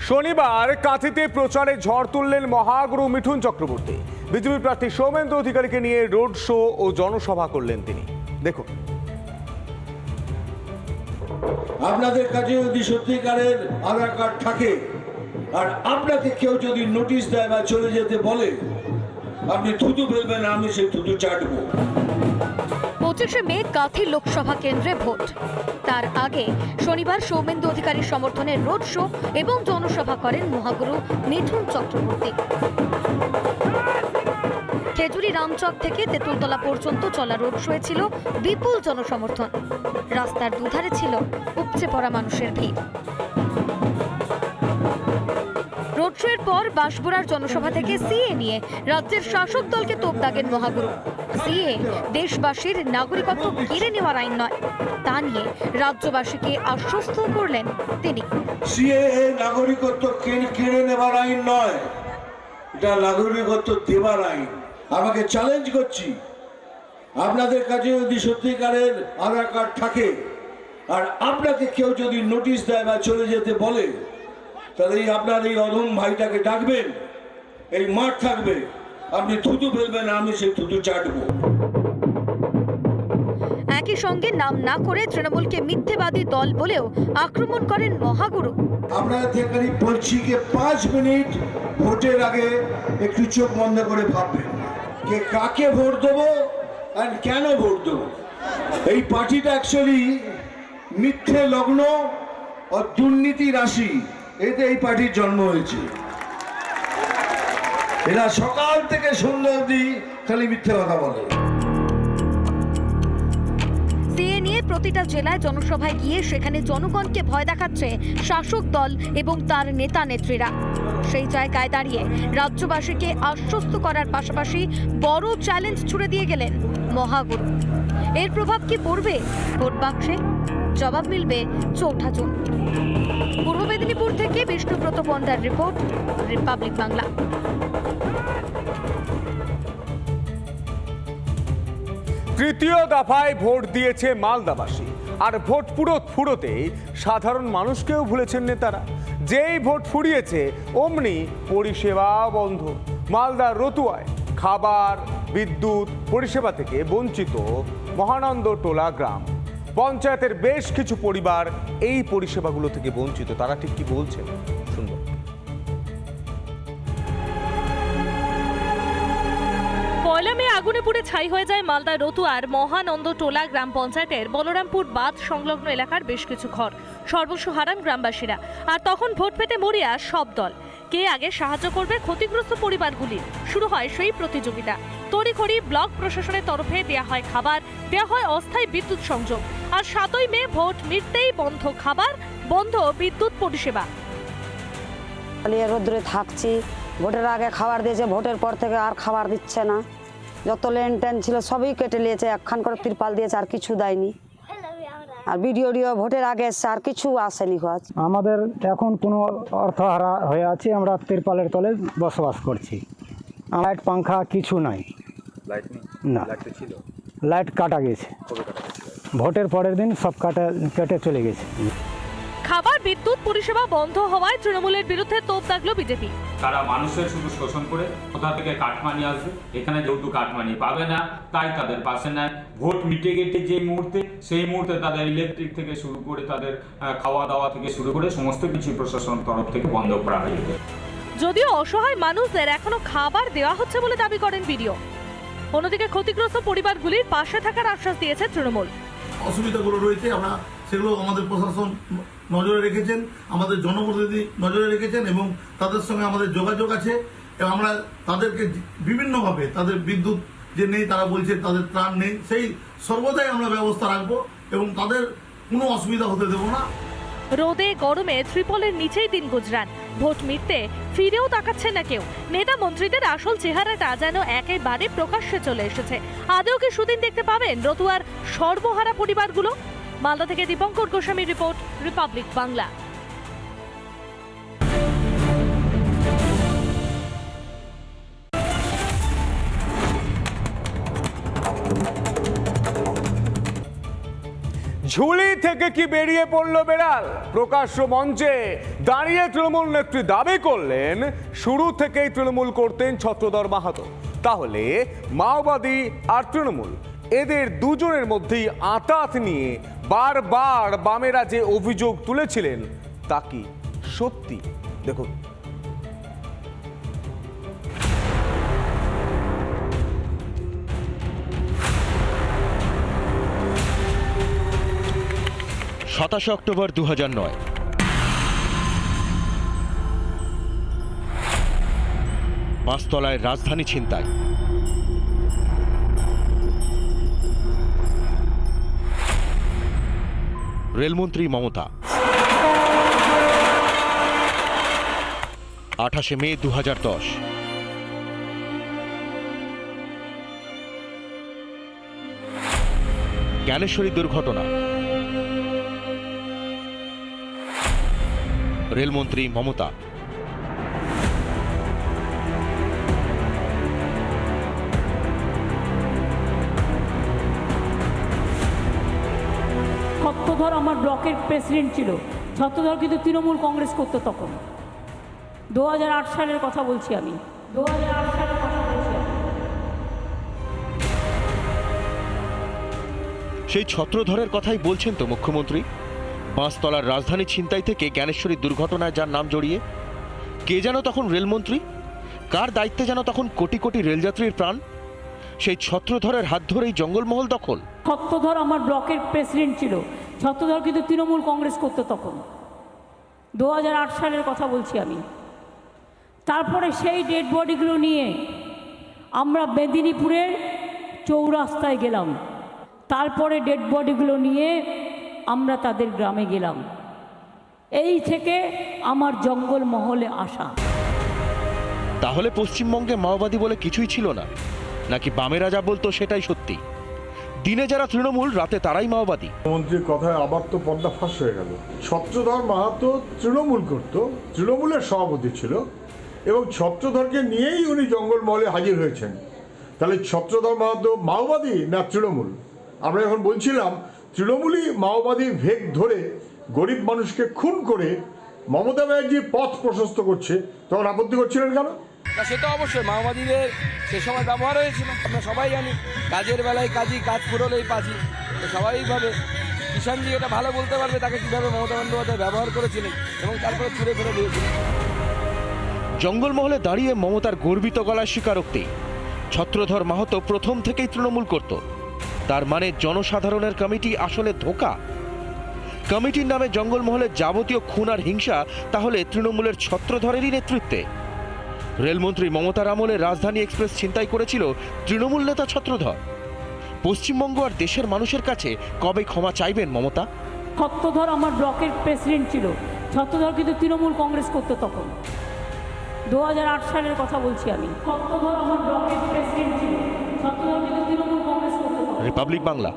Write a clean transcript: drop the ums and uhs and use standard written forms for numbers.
শনিবার কাঁথিতে প্রচারে ঝড় তুললেন মহাগুরু মিঠুন চক্রবর্তী। বিজেপি প্রার্থী সৌমেন্দ্র অধিকারীকে নিয়ে রোড শো ও জনসভা করলেন তিনি। দেখুন, আপনাদের কাছে যদি সত্যিকারের আধার কার্ড থাকে আর আপনাকে কেউ যদি নোটিশ দেয় বা চলে যেতে বলে, আপনি থুতু ফেলবেন, আমি সেই থুতু চাটবো। 25শে মে কাঁথি লোকসভা কেন্দ্রে ভোট। তার আগে শনিবার সৌমেন্দ্র অধিকারীর সমর্থনে রোড শো এবং জনসভা করেন মহাগুরু মিঠুন চক্রবর্তী। খেজুরি রামচক থেকে তেঁতুলতলা পর্যন্ত চলা রোড শোয়ে ছিল বিপুল জনসমর্থন। রাস্তার দুধারে ছিল উপচে পড়া মানুষের ভিড়। রোড শোয়ের পর বাঁশবুড়ার জনসভা থেকে সিএ নিয়ে রাজ্যের শাসক দলকে তোপ দাগেন মহাগুরু। সিএ দেশবাসীর নাগরিকত্ব কেড়ে নেওয়ার আইন নয়, তা নিয়ে রাজ্যবাসীকে আশ্বস্ত করলেন তিনি। সিএএ নাগরিকত্ব কেড়ে নেবার আইন নয়, এটা নাগরিকত্ব দেবার আইন। আমাকে চ্যালেঞ্জ করছি, আপনাদের কাছে যদি সত্যিকারের আধার কার্ড থাকে আর আপনাকে কেউ যদি নোটিশ দেয় বা চলে যেতে বলে, তাহলে আপনার এই অধম ভাইটাকে ডাকবেন, এই মাঠ থাকবে, আপনি থুতু ফেলবেন, আমি সেই থুতু চাটবো। একই সঙ্গে নাম না করে তৃণমূলকে মিথ্যেবাদী দল বলেও আক্রমণ করেন মহাগুরু। আপনাদের থেকে বলছি যে 5 মিনিট ভোটের আগে একটু চোখ বন্ধ করে ভাববেন যে কাকে ভোট দেবো আর কেন ভোট দেবো। এই পার্টিটা অ্যাকচুয়ালি মিথ্যে লগ্ন ও দুর্নীতি রাশি, এতে এই পার্টির জন্ম হয়েছে। এরা সকাল থেকে সন্ধ্যা অবধি খালি মিথ্যে কথা বলে। সিএ নিয়ে প্রতিটা জেলায় জনসভায় গিয়ে সেখানে জনগণকে ভয় দেখাচ্ছে শাসক দল এবং তার নেতা নেত্রীরা। সেই জায়গায় দাঁড়িয়ে রাজ্যবাসীকে আশ্বস্ত করার পাশাপাশি বড় চ্যালেঞ্জ ছুড়ে দিয়ে গেলেন মহাগুরু। এর প্রভাব কি পড়বে ভোট বাক্সে? জবাব মিলবে 4 জুন। পূর্ব মেদিনীপুর থেকে Bishnubrata ponder report, Republic Bangla. তৃতীয় দফায় ভোট দিয়েছে মালদাবাসী, আর ভোট ফুরোতেই সাধারণ মানুষকেও ভুলেছেন নেতারা। যেই ভোট ফুরিয়েছে অমনি পরিষেবা বন্ধ। মালদার রতুয়ায় খাবার, বিদ্যুৎ পরিষেবা থেকে বঞ্চিত মহানন্দ টোলা গ্রাম পঞ্চায়েতের বেশ কিছু পরিবার এই পরিষেবাগুলো থেকে বঞ্চিত। তারা ঠিক কি বলছেন শুনবো। পয়লা মে আগুনে পুড়ে ছাই হয়ে যায় মালদার রতুয়ার মহানন্দ টোলা গ্রাম পঞ্চায়েতের বলরামপুর বাঁধ সংলগ্ন এলাকার বেশ কিছু ঘর। সর্বস্ব হারান গ্রামবাসীরা। আর তখন ভোট পেতে মরিয়া সব দল। কে আগে সাহায্য করবে ক্ষতিগ্রস্ত পরিবারগুলির? শুরু হয় সেই প্রতিযোগিতা। তড়িঘড়ি ব্লক প্রশাসনের তরফে দেয়া হয় খাবার, দেয়া হয় অস্থায়ী বিদ্যুৎ সংযোগ। আর 7ই মে ভোট মিটতেই বন্ধ খাবার, বন্ধ বিদ্যুৎ পরিষেবা। রোদ্রে থাকছি, ভোটের আগে খাবার দিয়েছে, ভোটের পর থেকে আর খাবার দিচ্ছে না। যত লেন টেন ছিল সবই কেটে নিয়েছে, একখান করে তিরপাল দিয়েছে, আর কিছু দেয়নি। আর বিডিও ভোটের আগে এসছে, আর কিছু আসেনি। আমাদের এখন কোনো অর্থহারা হয়ে আছে, আমরা তিরপালের তলে বসবাস করছি। লাইট পাংখা কিছু নাই, না লাইট কাটা গেছে, ভোটের পরের দিন সব কেটে চলে গেছে। খাবার বিদ্যুৎ পরিষেবা বন্ধ হওয়ায় তৃণমূলের বিরুদ্ধে তোপ দাগল বিজেপি। তারা মানুষের শুধু শোষণ করে কোথা থেকে কাটমানি আসবে, এখানে যেহেতু কাটমানি পাবে না তাই তাদের পাশে নেয়। ভোট মিটে গেছে যে মুহূর্তে, সেই মুহূর্তে তাদের ইলেকট্রিক থেকে শুরু করে তাদের খাওয়া দাওয়া থেকে শুরু করে সমস্ত কিছু প্রশাসন তরফ থেকে বন্ধ করা হয়েছে। যদিও অসহায় মানুষদের এখনো খাবার দেওয়া হচ্ছে বলে দাবি করেন বিডিও। অন্যদিকে ক্ষতিগ্রস্ত পরিবারগুলির পাশে থাকার আশ্বাস দিয়েছে তৃণমূল। অসুবিধাগুলো রয়েছে, আমরা সেগুলো আমাদের প্রশাসন নজরে রেখেছেন, আমাদের জনপ্রতিনিধি নজরে রেখেছেন এবং তাদের সঙ্গে আমাদের যোগাযোগ আছে। এবং আমরা তাদেরকে বিভিন্নভাবে, তাদের বিদ্যুৎ যে নেই তারা বলছে তাদের ত্রাণ নেই, সেই সর্বদাই আমরা ব্যবস্থা রাখবো এবং তাদের কোনো অসুবিধা হতে দেবো না। রোদে গরমে ত্রিপলের নিচেই দিন গুজরান। ভোট মিটতে ফিরেও তাকাচ্ছে না কেউ। নেতা মন্ত্রীদের আসল চেহারাটা যেন একেবারে প্রকাশ্যে চলে এসেছে। আদৌ কি সুদিন দেখতে পাবেন রতুয়ার সর্বহারা পরিবারগুলো? মালদা থেকে দীপঙ্কর গোস্বামীর রিপোর্ট, রিপাবলিক বাংলা। ঝুলি থেকে কি বেরিয়ে পড়লো বেড়াল? প্রকাশ্য মঞ্চে দাঁড়িয়ে তৃণমূল নেত্রী দাবি করলেন শুরু থেকেই তৃণমূল করতেন ছত্রধর মাহাতো। তাহলে মাওবাদী আর তৃণমূল এদের দুজনের মধ্যেই আঁতাত নিয়ে বারবার বামেরা যে অভিযোগ তুলেছিলেন তা কি সত্যি? দেখুন। সাতাশে অক্টোবর 2009 পাঁচতলায় রাজধানী ছিনতাই। রেলমন্ত্রী মমতা। 28শে মে 2010 জ্ঞানেশ্বরী দুর্ঘটনা। রেলমন্ত্রী মমতা। ছত্রধর আমার ব্লকের প্রেসিডেন্ট ছিল। ছত্রধর কিন্তু তৃণমূল কংগ্রেস করতো তখন। 2008 সালের কথা বলছি আমি। 2008 সালের কথা বলছি আমি। সেই ছত্রধরের কথাই বলছেন তো মুখ্যমন্ত্রী? পাঁচতলার রাজধানী ছিনতাই থেকে জ্ঞানেশ্বরী দুর্ঘটনায় যার নাম জড়িয়ে, কে যেন তখন রেলমন্ত্রী, কার দায়িত্বে যেন তখন কোটি কোটি রেলযাত্রীর প্রাণ? সেই ছত্রধরের হাত ধরেই জঙ্গলমহল দখল। ছত্রধর আমার ব্লকের প্রেসিডেন্ট ছিল। ছত্রধর কিন্তু তৃণমূল কংগ্রেস করতো তখন। 2008 সালের কথা বলছি আমি। তারপরে সেই ডেড বডিগুলো নিয়ে আমরা মেদিনীপুরের চৌরাস্তায় গেলাম। তারপরে ডেড বডিগুলো নিয়ে আমরা তাদের গ্রামে গেলাম। এই থেকে আমার জঙ্গলমহলে আসা। তাহলে পশ্চিমবঙ্গে মাওবাদী বলে কিছুই ছিল না, নাকি বামেরা যা বলতো সেটাই সত্যি? দিনে যারা তৃণমূল, রাতে তারাই মাওবাদী। মন্ত্রীর কথায় আবার তো পর্দা ফাঁস হয়ে গেল। ছত্রধর মাহাতো তৃণমূল করত, তৃণমূলের সভাপতি ছিল, এবং ছত্রধরকে নিয়েই উনি জঙ্গলমহলে হাজির হয়েছেন। তাহলে ছত্রধর মাহাতো মাওবাদী না তৃণমূল? আমরা এখন বলছিলাম তৃণমূলই মাওবাদীর ভেগ ধরে গরিব মানুষকে খুন করে মমতা ব্যানার্জির পথ প্রশস্ত করছে, তখন আপত্তি করছিলেন কেন? সে তো অবশ্যই মাওবাদীদের সে সময় ব্যবহার হয়েছিল, আমরা সবাই জানি। কাজের বেলায় কাজী, কাজ ফুরলেই পাজি। তো স্বাভাবিকভাবে কিষাণজি এটা ভালো বলতে পারবে তাকে কীভাবে মমতা বন্দ্যোপাধ্যায় ব্যবহার করেছিলেন এবং তারপরে ছুড়ে ফেলে দিয়েছিলেন। জঙ্গলমহলে দাঁড়িয়ে মমতার গর্বিত গলায় স্বীকারোক্তি, ছত্রধর মাহাতো প্রথম থেকেই তৃণমূল করত। তার মানে জনসাধারণের কমিটি আসলে ধোঁকা। কমিটির নামে জঙ্গলমহলের যাবতীয় খুন আর হিংসা তাহলে তৃণমূলের ছত্রধরেরই নেতৃত্বে। রেলমন্ত্রী মমতার আমলে রাজধানী এক্সপ্রেস ছিনতাই করেছিল তৃণমূল নেতা ছত্রধর। পশ্চিমবঙ্গ আর দেশের মানুষের কাছে কবে ক্ষমা চাইবেন মমতা? ছত্রধর আমার ব্লকের প্রেসিডেন্ট ছিল। ছত্রধর কিন্তু তৃণমূল কংগ্রেস করতো তখন। 2008 সালের কথা বলছি আমি। ছত্রধর আমার ব্লকের প্রেসিডেন্ট ছিল। ছত্রধর কিন্তু তৃণমূল কংগ্রেস করতো। রিপাবলিক বাংলা।